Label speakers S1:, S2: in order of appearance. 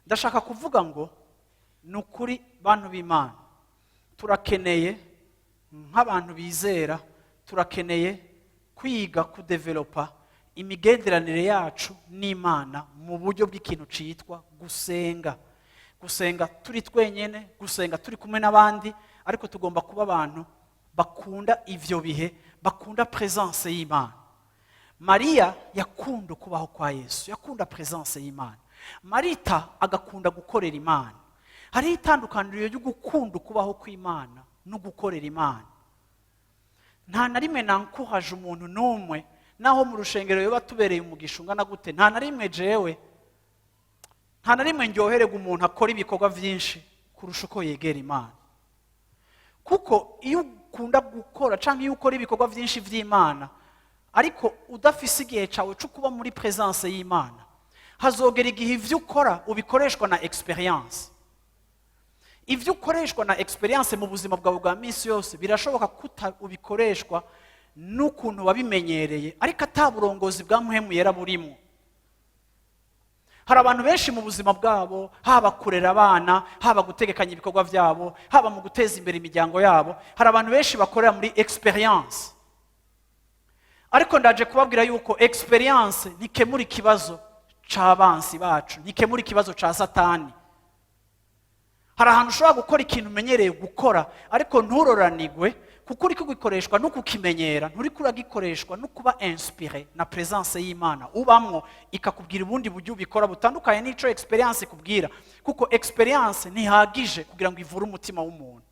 S1: ndashaka kuvuga ngo nukuri bantu b'Imana turakeneye nk'abantu bizera turakeneye kwiga kudevelopa imigenderanire yacu n'Imana mu buryo bw'ikintu citwa gusenga turi twenyene, gusenga turi kumwe n'abandi, ariko tugomba kuba abantu bakunda ivyo bihe, bakunda presence y'Imana. Maria yakunda kubaho kwa Yesu, yakunda presence y'Imana. Marita agakunda gukorera Imana. Hari itandukaniro ryo gukunda kubaho kw'Imana no gukorera Imana. Nta na rimwe nankuhaje umuntu n'umwe naho mu rushengero yoba tubereye umugisha ungana gute, nta na rimwe ndyoherega umuntu akora ibikorwa vyinshi kurusha uko yegera Imana. Kuko iyo ukunda gukora canke iyo ukora ibikorwa vyinshi vy'Imana ariko udafise igihe cawe cyo kuba muri presence y'Imana, hazogera igihe ivyo ukora ubikoreshwa na experience. Ivyo ukoreshwa na experience mu buzima bwawe bwa misi yose birashoboka kuta ubikoreshwa n'ukuntu wabimenyereye, ariko ataburongozi bwa Mpwemu Yera burimo. Hari abantu benshi mu buzima bwabo, haba kurera abana, haba gutegekanya ibikorwa vyabo, haba mu guteza imbere imiryango yabo, hari abantu benshi bakorera muri experience. Ariko ndaje kubabwira yuko experience ntikemura ikibazo c'abansi bacu, ntikemura ikibazo ca Satani. Hari ahantu ushobora gukora ikintu umenyereye gukora, ariko nturoranigwe kuko uri kugikoreshwa no kukimenyera, nturi kuragikoreshwa no kuba inspiré na presence y'Imana ubamwo ikakubwira ubundi buryo ubikora butandukanye n'ico experience ikubwira, kuko experience ntihagije kugira ngo ivure umutima w'umuntu.